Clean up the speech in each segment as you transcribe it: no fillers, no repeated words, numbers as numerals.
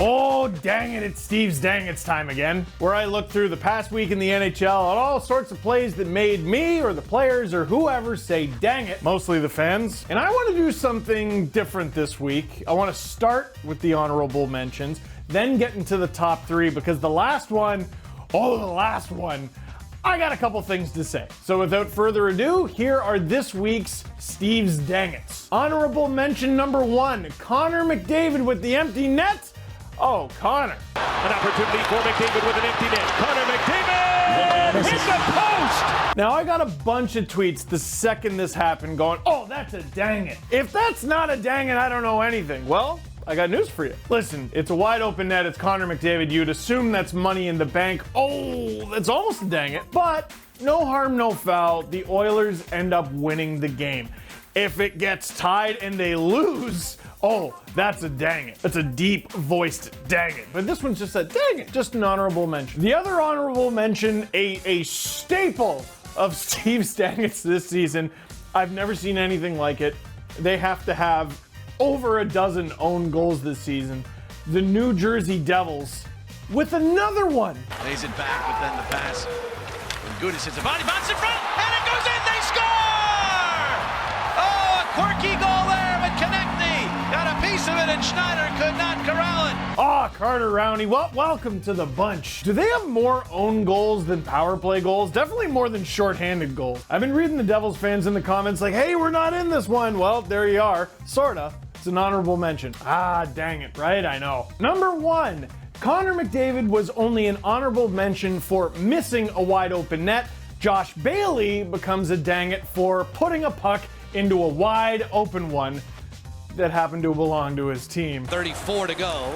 Oh, dang it, it's Steve's Dang It's time again, where I look through the past week in the NHL at all sorts of plays that made me or the players or whoever say dang it, mostly the fans. And I want to do something different this week. I want to start with the honorable mentions, then get into the top three, because the last one, I got a couple things to say. So without further ado, here are this week's Steve's Dang It's. Honorable mention number one, Connor McDavid with the empty net. Oh, Connor. An opportunity for McDavid with an empty net. Connor McDavid hit the post! Now, I got a bunch of tweets the second this happened going, oh, that's a dang it. If that's not a dang it, I don't know anything. Well, I got news for you. Listen, it's a wide open net. It's Connor McDavid. You'd assume that's money in the bank. Oh, that's almost a dang it. But no harm, no foul. The Oilers end up winning the game. If it gets tied and they lose, oh, that's a dang it. That's a deep-voiced dang it. But this one's just a dang it. Just an honorable mention. The other honorable mention, a staple of Steve's Dang It's this season. I've never seen anything like it. They have to have over a dozen own goals this season. The New Jersey Devils with another one. Lays it back, but then the pass. And Goodis hits a body bounce in front, and it goes in. They score! Oh, a quirky goal there, but Konechny got a piece of it, and Schneider could not corral it. Ah, Carter Rowney, well, welcome to the bunch. Do they have more own goals than power play goals? Definitely more than shorthanded goals. I've been reading the Devils fans in the comments like, hey, we're not in this one. Well, there you are, sorta. It's an honorable mention. Ah, dang it, right? I know. Number one, Connor McDavid was only an honorable mention for missing a wide open net. Josh Bailey becomes a dang it for putting a puck into a wide open one that happened to belong to his team. 34 to go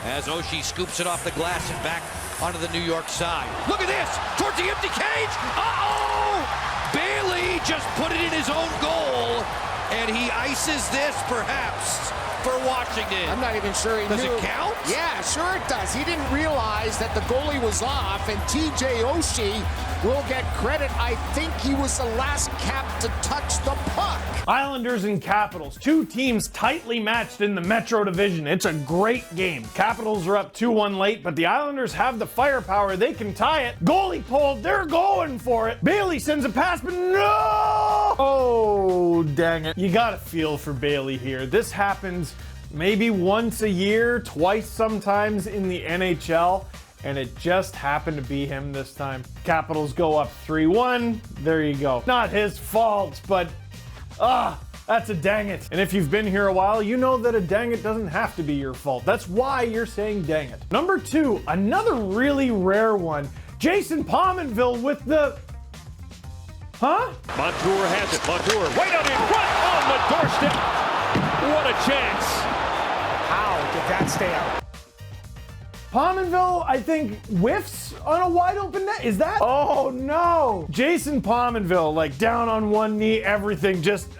as Oshie scoops it off the glass and back onto the New York side. Look at this, towards the empty cage. Uh-oh! Bailey just put it in his own goal. And he ices this, perhaps, for Washington. I'm not even sure he Does knew. it count? Yeah, sure it does. He didn't realize that the goalie was off, and TJ Oshie will get credit. I think he was the last cap to touch the puck. Islanders and Capitals, two teams tightly matched in the Metro Division. It's a great game. Capitals are up 2-1 late, but the Islanders have the firepower. They can tie it. Goalie pulled, they're going for it. Bailey sends a pass, but no! Oh, dang it. You gotta feel for Bailey here. This happens maybe once a year, twice sometimes in the NHL, and it just happened to be him this time. Capitals go up 3-1. There you go. Not his fault, but that's a dang it. And if you've been here a while, you know that a dang it doesn't have to be your fault. That's why you're saying dang it. Number two, another really rare one. Jason Pominville with the... Montour has it. Montour right on in front on the doorstep. What a chance. How did that stay out? Pominville, I think, whiffs on a wide open net. Is that? Oh no! Jason Pominville, like down on one knee, everything just,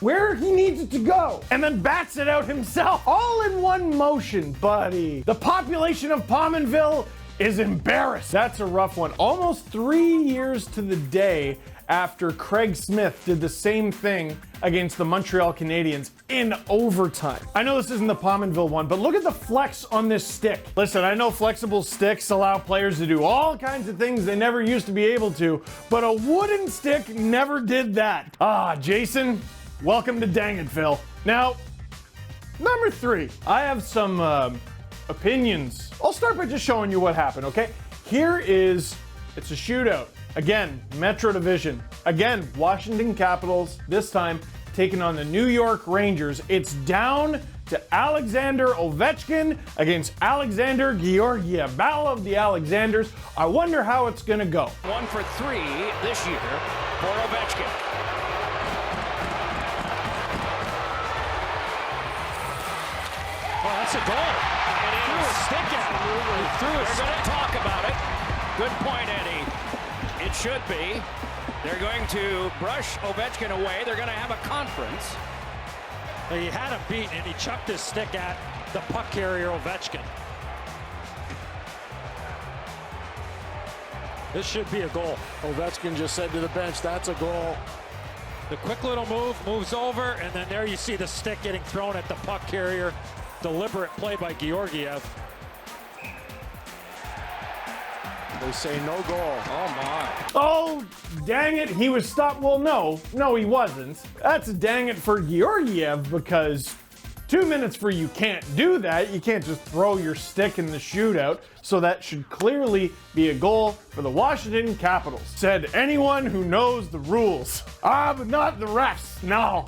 where he needs it to go. And then bats it out himself, all in one motion, buddy. The population of Pominville is embarrassed. That's a rough one. Almost 3 years to the day after Craig Smith did the same thing against the Montreal Canadiens in overtime. I know this isn't the Pominville one, but look at the flex on this stick. Listen, I know flexible sticks allow players to do all kinds of things they never used to be able to, but a wooden stick never did that. Jason, welcome to Dang It, Phil. Now, number three, I have some opinions. I'll start by just showing you what happened, okay? It's a shootout. Again, Metro Division. Again, Washington Capitals, this time taking on the New York Rangers. It's down to Alexander Ovechkin against Alexander Georgiev. Battle of the Alexanders. I wonder how it's gonna go. 1 for 3 this year for Ovechkin. Well, that's a goal. And he threw a stick at him. We're going to talk about it. Good point, Eddie. It should be. They're going to brush Ovechkin away. They're going to have a conference. He had him beat, and he chucked his stick at the puck carrier, Ovechkin. This should be a goal. Ovechkin just said to the bench, that's a goal. The quick little move, moves over, and then there you see the stick getting thrown at the puck carrier. Deliberate play by Georgiev. They say no goal. Oh, my. Oh, dang it, he was stopped. Well, no, he wasn't. That's a dang it for Georgiev, because 2 minutes for you can't do that. You can't just throw your stick in the shootout. So that should clearly be a goal for the Washington Capitals. Said anyone who knows the rules. But not the refs, no.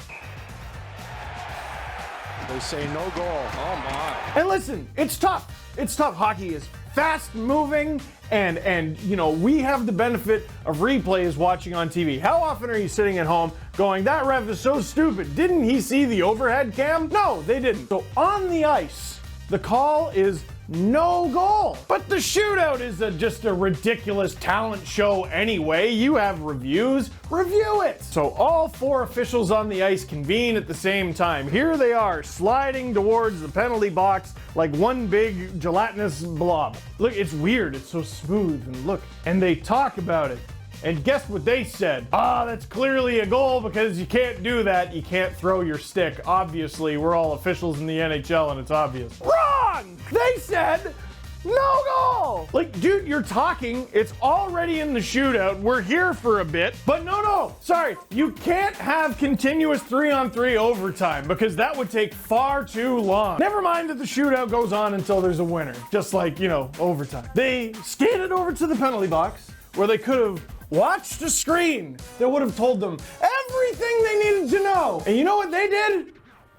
They say no goal. Oh, my. And listen, it's tough. It's tough. Hockey is fast moving, and you know, we have the benefit of replays watching on TV. How often are you sitting at home going, that ref is so stupid? Didn't he see the overhead cam? No, they didn't. So on the ice, the call is no goal. But the shootout is just a ridiculous talent show anyway. You have reviews, review it. So all 4 officials on the ice convene at the same time. Here they are, sliding towards the penalty box like one big gelatinous blob. Look, it's weird, it's so smooth, and look, and they talk about it. And guess what they said? That's clearly a goal because you can't do that. You can't throw your stick. Obviously, we're all officials in the NHL and it's obvious. Wrong! They said no goal! Like, dude, you're talking. It's already in the shootout. We're here for a bit. But no. Sorry, you can't have continuous 3-on-3 overtime because that would take far too long. Never mind that the shootout goes on until there's a winner. Just like, you know, overtime. They skated over to the penalty box where they could have watched a screen that would have told them everything they needed to know. And you know what they did?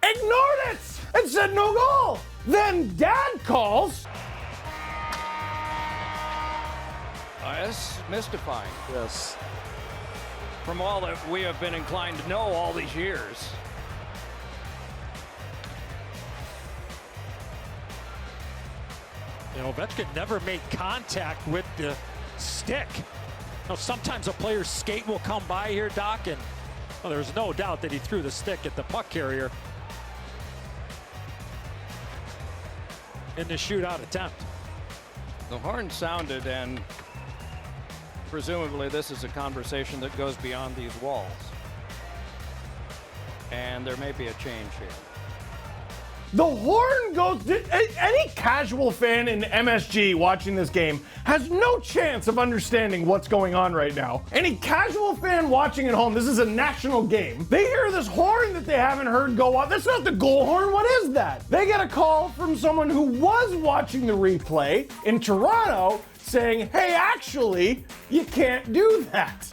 Ignored it and said no goal. Then Dad calls. That's mystifying. Yes. From all that we have been inclined to know all these years. You know, Ovechkin never made contact with the stick. Now, sometimes a player's skate will come by here, Doc, and well, there's no doubt that he threw the stick at the puck carrier in the shootout attempt. The horn sounded, and presumably this is a conversation that goes beyond these walls. And there may be a change here. The horn goes. Any casual fan in MSG watching this game has no chance of understanding what's going on right now. Any casual fan watching at home, this is a national game. They hear this horn that they haven't heard go off. That's not the goal horn. What is that? They get a call from someone who was watching the replay in Toronto saying, hey, actually, you can't do that.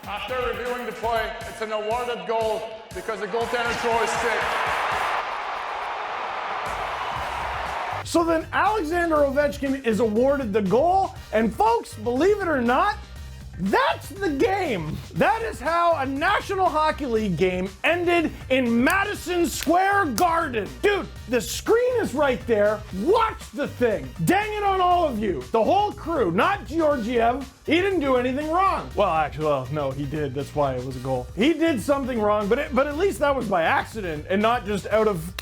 After reviewing the play, it's an awarded goal because the goaltender threw his stick. So then Alexander Ovechkin is awarded the goal, and folks, believe it or not, that's the game. That is how a National Hockey League game ended in Madison Square Garden. Dude, the screen is right there. Watch the thing. Dang it on all of you. The whole crew, not Georgiev. He didn't do anything wrong. Well, actually, no, he did. That's why it was a goal. He did something wrong, but at least that was by accident and not just out of...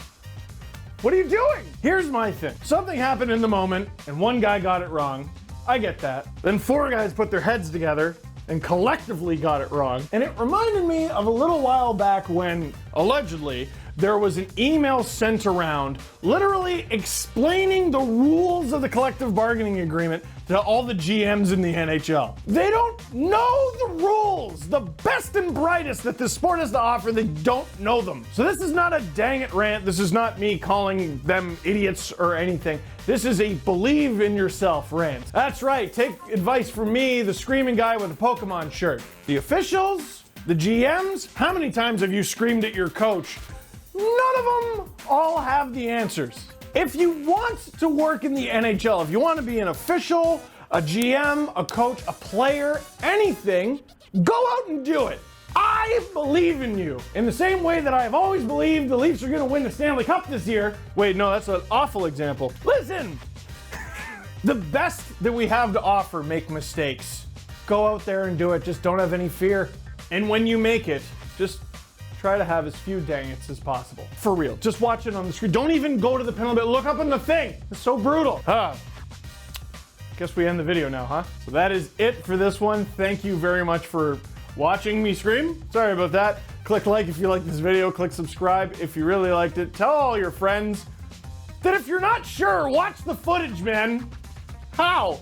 What are you doing? Here's my thing. Something happened in the moment, and one guy got it wrong. I get that. Then 4 guys put their heads together and collectively got it wrong. And it reminded me of a little while back when, allegedly, there was an email sent around literally explaining the rules of the collective bargaining agreement to all the GMs in the NHL. They don't know the rules. The best and brightest that this sport has to offer, they don't know them. So this is not a dang it rant. This is not me calling them idiots or anything. This is a believe in yourself rant. That's right, take advice from me, the screaming guy with a Pokemon shirt. The officials, the GMs, how many times have you screamed at your coach? None of them all have the answers. If you want to work in the NHL, if you want to be an official, a GM, a coach, a player, anything, go out and do it. I believe in you. In the same way that I've always believed the Leafs are going to win the Stanley Cup this year. Wait, no, that's an awful example. Listen, the best that we have to offer make mistakes. Go out there and do it. Just don't have any fear. And when you make it, just try to have as few dang-its as possible. For real. Just watch it on the screen. Don't even go to the penalty. Look up on the thing. It's so brutal. Guess we end the video now, huh? So that is it for this one. Thank you very much for watching me scream. Sorry about that. Click like if you like this video. Click subscribe if you really liked it. Tell all your friends that if you're not sure, watch the footage, man. How?